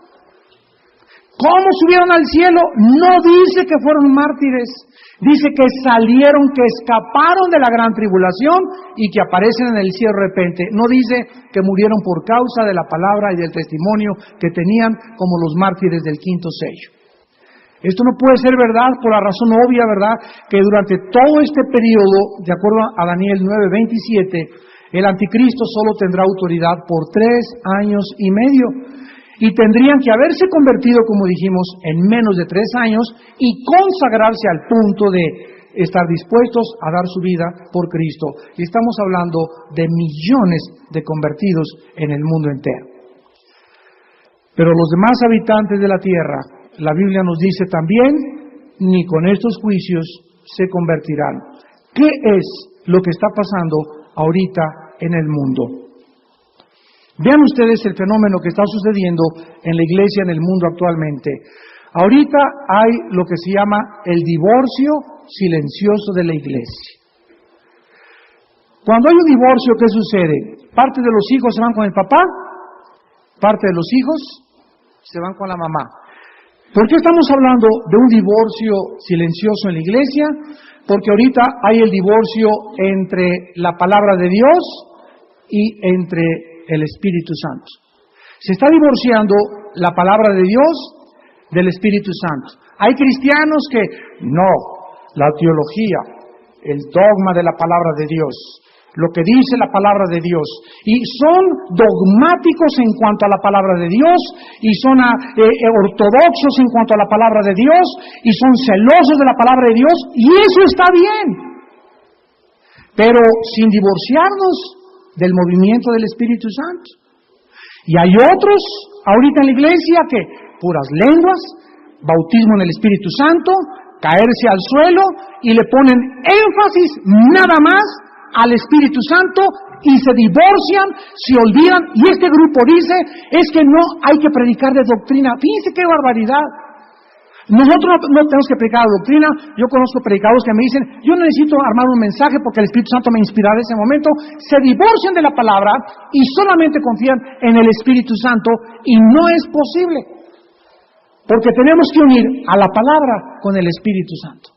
¿Cómo subieron al cielo? No dice que fueron mártires. Dice que salieron, que escaparon de la gran tribulación y que aparecen en el cielo de repente. No dice que murieron por causa de la palabra y del testimonio que tenían, como los mártires del 5º sello. Esto no puede ser verdad por la razón obvia, ¿verdad?, que durante todo este periodo, de acuerdo a Daniel 9:27, el anticristo solo tendrá autoridad por 3 años y medio. y tendrían que haberse convertido, como dijimos, en menos de 3 años y consagrarse al punto de estar dispuestos a dar su vida por Cristo. Y estamos hablando de millones de convertidos en el mundo entero. Pero los demás habitantes de la tierra, la Biblia nos dice también, ni con estos juicios se convertirán. ¿Qué es lo que está pasando ahorita en el mundo? Vean ustedes el fenómeno que está sucediendo en la iglesia, en el mundo actualmente. Ahorita hay lo que se llama el divorcio silencioso de la iglesia. Cuando hay un divorcio, ¿qué sucede? Parte de los hijos se van con el papá, parte de los hijos se van con la mamá. ¿Por qué estamos hablando de un divorcio silencioso en la iglesia? Porque ahorita hay el divorcio entre la palabra de Dios y entre el Espíritu Santo. Se está divorciando la palabra de Dios del Espíritu Santo. Hay cristianos que no, la teología, el dogma de la palabra de Dios, lo que dice la palabra de Dios, y son dogmáticos en cuanto a la palabra de Dios, y son ortodoxos en cuanto a la palabra de Dios, y son celosos de la palabra de Dios, y eso está bien, pero sin divorciarnos del movimiento del Espíritu Santo. Y hay otros ahorita en la iglesia que puras lenguas, bautismo en el Espíritu Santo, caerse al suelo, y le ponen énfasis nada más al Espíritu Santo y se divorcian, se olvidan, y este grupo dice, es que no hay que predicar de doctrina. Fíjense qué barbaridad. Nosotros no tenemos que predicar la doctrina. Yo conozco predicadores que me dicen, yo no necesito armar un mensaje porque el Espíritu Santo me inspirará en ese momento. Se divorcian de la palabra y solamente confían en el Espíritu Santo, y no es posible, porque tenemos que unir a la palabra con el Espíritu Santo.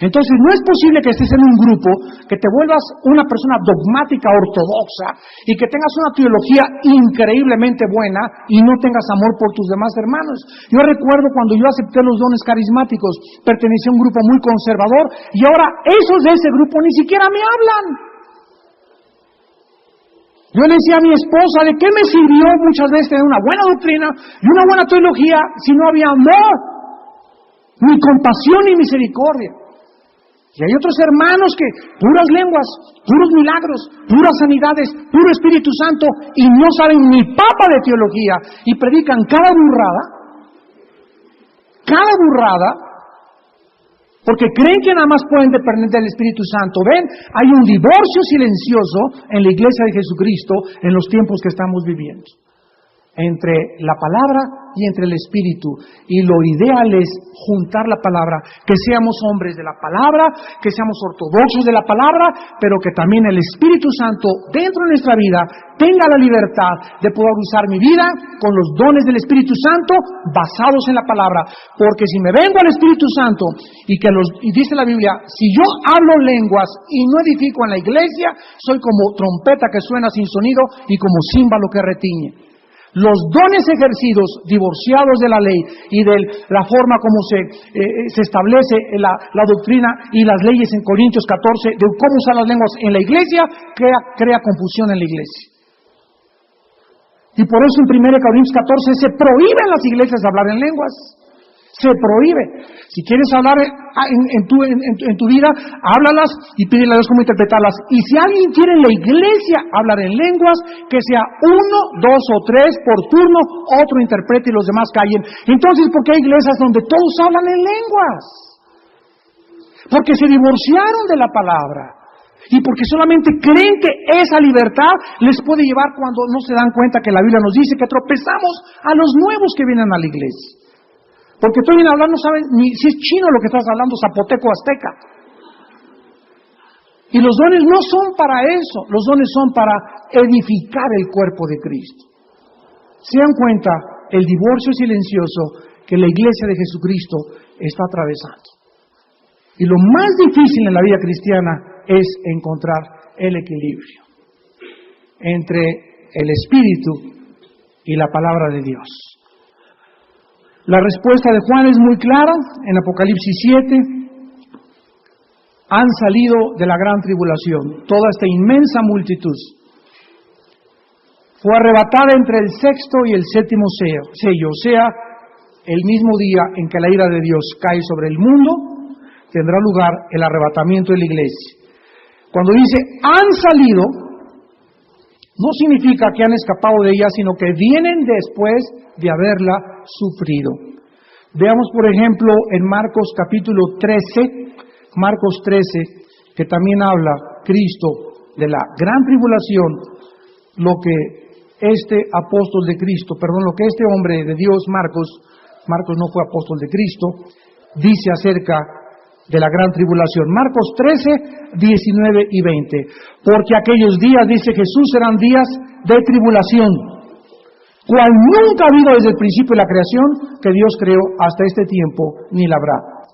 Entonces no es posible que estés en un grupo, que te vuelvas una persona dogmática, ortodoxa, y que tengas una teología increíblemente buena y no tengas amor por tus demás hermanos. Yo recuerdo cuando yo acepté los dones carismáticos, pertenecía a un grupo muy conservador, y ahora esos de ese grupo ni siquiera me hablan. Yo le decía a mi esposa, ¿de qué me sirvió muchas veces tener una buena doctrina y una buena teología si no había amor, ni compasión, ni misericordia? Y hay otros hermanos que puras lenguas, puros milagros, puras sanidades, puro Espíritu Santo, y no saben ni papa de teología, y predican cada burrada, porque creen que nada más pueden depender del Espíritu Santo. Ven, hay un divorcio silencioso en la iglesia de Jesucristo en los tiempos que estamos viviendo, entre la palabra y entre el Espíritu. Y lo ideal es juntar la palabra, que seamos hombres de la palabra, que seamos ortodoxos de la palabra, pero que también el Espíritu Santo dentro de nuestra vida tenga la libertad de poder usar mi vida con los dones del Espíritu Santo basados en la palabra. Porque si me vengo al Espíritu Santo y dice la Biblia, si yo hablo lenguas y no edifico en la iglesia, soy como trompeta que suena sin sonido y como címbalo que retiñe. Los dones ejercidos, divorciados de la ley y de la forma como se establece la doctrina y las leyes en Corintios 14, de cómo usar las lenguas en la iglesia, crea confusión en la iglesia. Y por eso en 1 Corintios 14 se prohíbe en las iglesias hablar en lenguas. Se prohíbe. Si quieres hablar en tu vida, háblalas y pídele a Dios cómo interpretarlas. Y si alguien quiere en la iglesia hablar en lenguas, que sea 1, 2 o 3 por turno, otro interprete y los demás callen. Entonces, ¿por qué hay iglesias donde todos hablan en lenguas? Porque se divorciaron de la palabra. Y porque solamente creen que esa libertad les puede llevar cuando no se dan cuenta que la Biblia nos dice que tropezamos a los nuevos que vienen a la iglesia. Porque tú vienes a hablar, no sabes ni si es chino lo que estás hablando, zapoteco, azteca. Y los dones no son para eso, los dones son para edificar el cuerpo de Cristo. Se dan cuenta el divorcio silencioso que la iglesia de Jesucristo está atravesando. Y lo más difícil en la vida cristiana es encontrar el equilibrio entre el Espíritu y la palabra de Dios. La respuesta de Juan es muy clara en Apocalipsis 7. Han salido de la gran tribulación, toda esta inmensa multitud. fue arrebatada entre el sexto y el séptimo sello, o sea, el mismo día en que la ira de Dios cae sobre el mundo, tendrá lugar el arrebatamiento de la iglesia. Cuando dice han salido, no significa que han escapado de ella, sino que vienen después de haberla sufrido. Veamos, por ejemplo, en Marcos capítulo 13, Marcos 13, que también habla Cristo de la gran tribulación, lo que este apóstol de Cristo, lo que este hombre de Dios, Marcos no fue apóstol de Cristo, dice acerca de la gran tribulación. Marcos 13, 19 y 20. Porque aquellos días, dice Jesús, serán días de tribulación, cual nunca ha habido desde el principio de la creación que Dios creó hasta este tiempo, ni la habrá.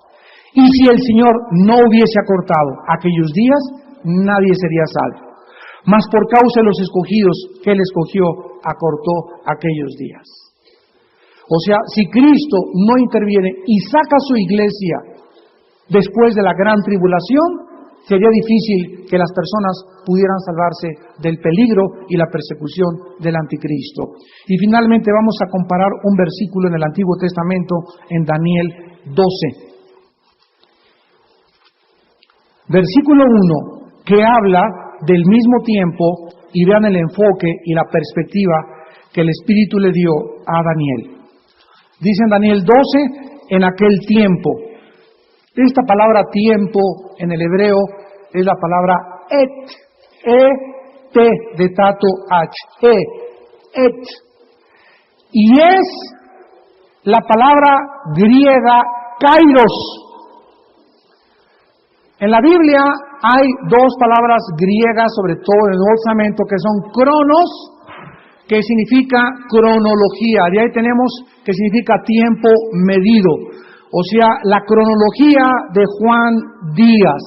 Y si el Señor no hubiese acortado aquellos días, nadie sería salvo. Mas por causa de los escogidos que Él escogió, acortó aquellos días. O sea, si Cristo no interviene y saca a su iglesia después de la gran tribulación, sería difícil que las personas pudieran salvarse del peligro y la persecución del anticristo. Y finalmente vamos a comparar un versículo en el Antiguo Testamento en Daniel 12. Versículo 1, que habla del mismo tiempo, y vean el enfoque y la perspectiva que el Espíritu le dio a Daniel. Dice en Daniel 12, en aquel tiempo. Esta palabra tiempo en el hebreo es la palabra et, de tato h, et. Y es la palabra griega kairos. En la Biblia hay dos palabras griegas, sobre todo en el Nuevo Testamento, que son cronos, que significa cronología. De ahí tenemos que significa tiempo medido. O sea, la cronología de Juan Díaz.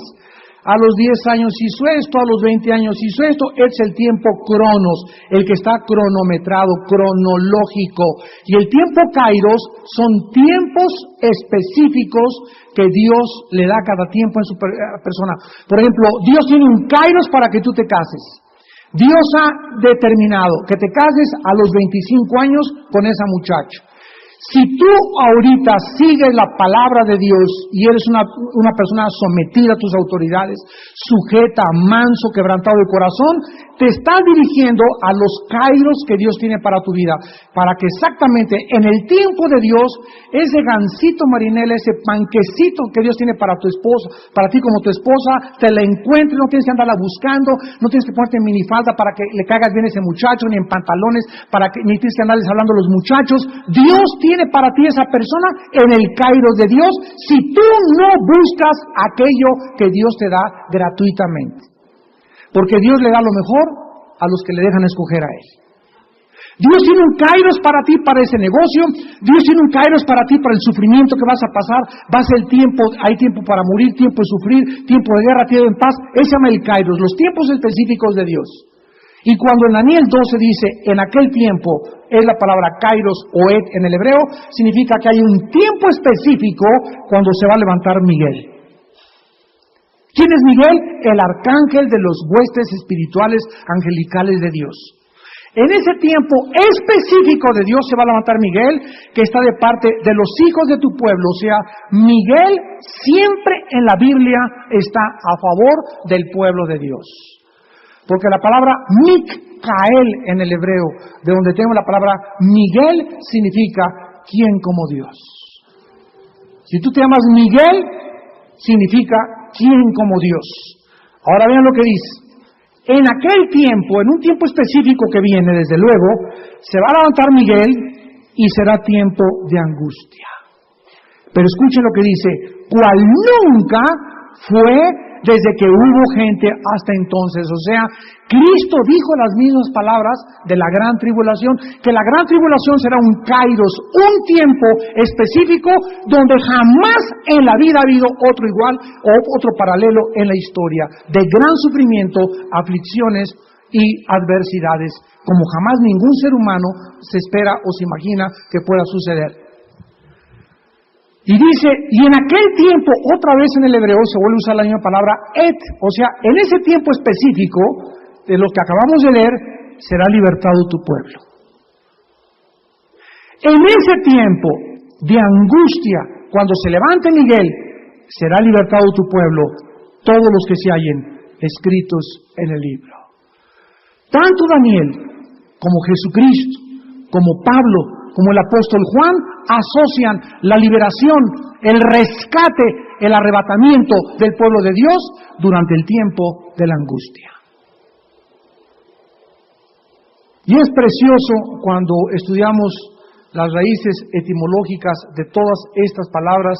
A los 10 años hizo esto, a los 20 años hizo esto, es el tiempo cronos, el que está cronometrado, cronológico. Y el tiempo kairos son tiempos específicos que Dios le da a cada tiempo en su persona. Por ejemplo, Dios tiene un kairos para que tú te cases. Dios ha determinado que te cases a los 25 años con esa muchacha. Si tú ahorita sigues la palabra de Dios y eres una persona sometida a tus autoridades, sujeta, manso, quebrantado de corazón, te estás dirigiendo a los kairos que Dios tiene para tu vida, para que exactamente en el tiempo de Dios, ese gansito marinela, ese panquecito que Dios tiene para tu esposa, para ti como tu esposa, te la encuentres, no tienes que andarla buscando, no tienes que ponerte en minifalda para que le caigas bien a ese muchacho, ni en pantalones, ni tienes que andarles hablando a los muchachos. Dios tiene para ti esa persona en el kairos de Dios, si tú no buscas aquello que Dios te da gratuitamente. Porque Dios le da lo mejor a los que le dejan escoger a Él. Dios tiene un kairos para ti, para ese negocio. Dios tiene un kairos para ti, para el sufrimiento que vas a pasar. Va a ser tiempo, hay tiempo para morir, tiempo de sufrir, tiempo de guerra, tiempo en paz. Ese se llama el kairos, los tiempos específicos de Dios. Y cuando en Daniel 12 dice, en aquel tiempo, es la palabra kairos o et en el hebreo, significa que hay un tiempo específico cuando se va a levantar Miguel. ¿Quién es Miguel? El arcángel de los huestes espirituales angelicales de Dios. En ese tiempo específico de Dios se va a levantar Miguel, que está de parte de los hijos de tu pueblo. O sea, Miguel siempre en la Biblia está a favor del pueblo de Dios. Porque la palabra Mikael en el hebreo, de donde tengo la palabra Miguel, significa ¿quién como Dios? Si tú te llamas Miguel, significa ¿quién como Dios? Ahora vean lo que dice. En aquel tiempo, en un tiempo específico que viene, desde luego, se va a levantar Miguel y será tiempo de angustia. Pero escuchen lo que dice, cual nunca fue desde que hubo gente hasta entonces. O sea, Cristo dijo las mismas palabras de la gran tribulación, que la gran tribulación será un kairos, un tiempo específico donde jamás en la vida ha habido otro igual o otro paralelo en la historia, de gran sufrimiento, aflicciones y adversidades, como jamás ningún ser humano se espera o se imagina que pueda suceder. Y dice, y en aquel tiempo, otra vez en el hebreo se vuelve a usar la misma palabra et, o sea, en ese tiempo específico de lo que acabamos de leer, será libertado tu pueblo. En ese tiempo de angustia, cuando se levante Miguel, será libertado tu pueblo, todos los que se hallen escritos en el libro. Tanto Daniel como Jesucristo, como Pablo, como el apóstol Juan, asocian la liberación, el rescate, el arrebatamiento del pueblo de Dios durante el tiempo de la angustia. Y es precioso cuando estudiamos las raíces etimológicas de todas estas palabras,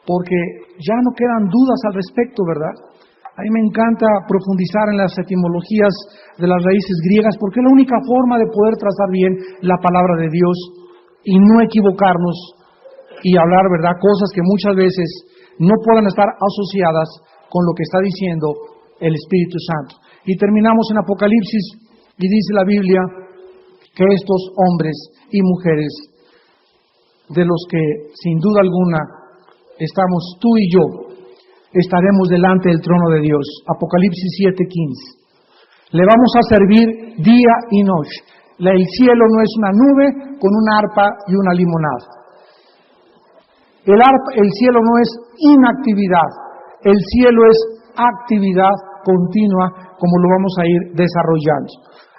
porque ya no quedan dudas al respecto, ¿verdad? A mí me encanta profundizar en las etimologías de las raíces griegas, porque es la única forma de poder trazar bien la palabra de Dios y no equivocarnos y hablar, ¿verdad?, cosas que muchas veces no puedan estar asociadas con lo que está diciendo el Espíritu Santo. Y terminamos en Apocalipsis y dice la Biblia que estos hombres y mujeres, de los que sin duda alguna estamos tú y yo, estaremos delante del trono de Dios. Apocalipsis 7:15. Le vamos a servir día y noche. El cielo no es una nube con una arpa y una limonada. El cielo no es inactividad. El cielo es actividad continua, como lo vamos a ir desarrollando.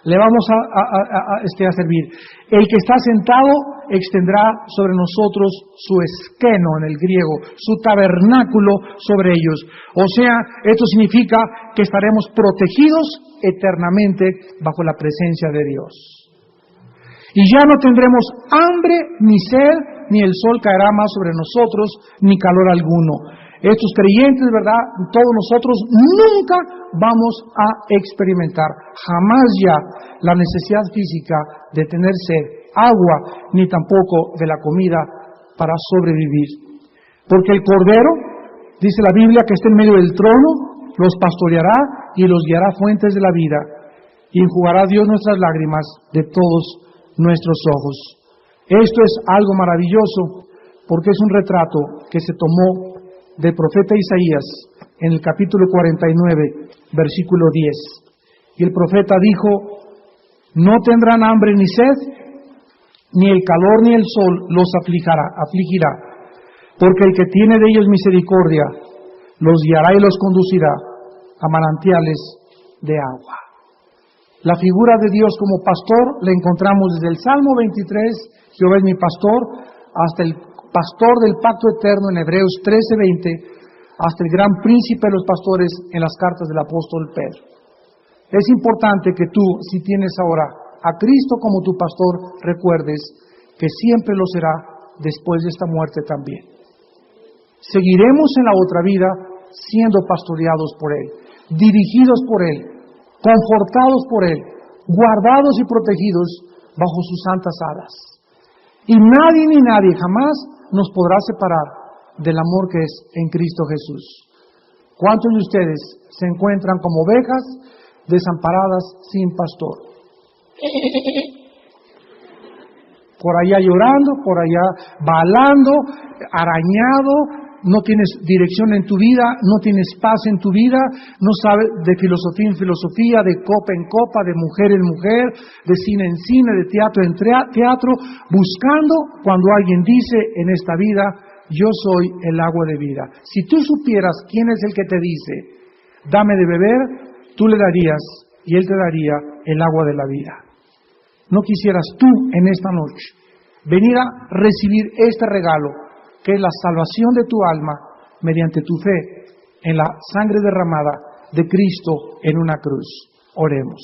Le vamos a servir. El que está sentado extenderá sobre nosotros su esqueno, en el griego, su tabernáculo sobre ellos. O sea, esto significa que estaremos protegidos eternamente bajo la presencia de Dios. Y ya no tendremos hambre ni sed, ni el sol caerá más sobre nosotros, ni calor alguno. Estos creyentes, ¿verdad?, todos nosotros nunca vamos a experimentar jamás ya la necesidad física de tener sed, agua, ni tampoco de la comida para sobrevivir. Porque el Cordero, dice la Biblia, que está en medio del trono, los pastoreará y los guiará a fuentes de la vida, y enjugará Dios nuestras lágrimas de todos nuestros ojos. Esto es algo maravilloso, porque es un retrato que se tomó del profeta Isaías en el capítulo 49, versículo 10. Y el profeta dijo: no tendrán hambre ni sed, ni el calor ni el sol los afligirá, porque el que tiene de ellos misericordia los guiará y los conducirá a manantiales de agua. La figura de Dios como pastor la encontramos desde el Salmo 23, Jehová es mi pastor, hasta el pastor del pacto eterno en Hebreos 13:20, hasta el gran príncipe de los pastores en las cartas del apóstol Pedro. Es importante que tú, si tienes ahora a Cristo como tu pastor, recuerdes que siempre lo será después de esta muerte también. Seguiremos en la otra vida siendo pastoreados por Él, dirigidos por Él, confortados por Él, guardados y protegidos bajo sus santas alas. Y nadie ni nadie jamás nos podrá separar del amor que es en Cristo Jesús. ¿Cuántos de ustedes se encuentran como ovejas desamparadas sin pastor? Por allá llorando, por allá balando, arañado, no tienes dirección en tu vida, no tienes paz en tu vida, no sabes de filosofía en filosofía, de copa en copa, de mujer en mujer, de cine en cine, de teatro en teatro, buscando cuando alguien dice en esta vida: yo soy el agua de vida. Si tú supieras quién es el que te dice: dame de beber, tú le darías y él te daría el agua de la vida. ¿No quisieras tú en esta noche venir a recibir este regalo, que es la salvación de tu alma mediante tu fe en la sangre derramada de Cristo en una cruz? Oremos.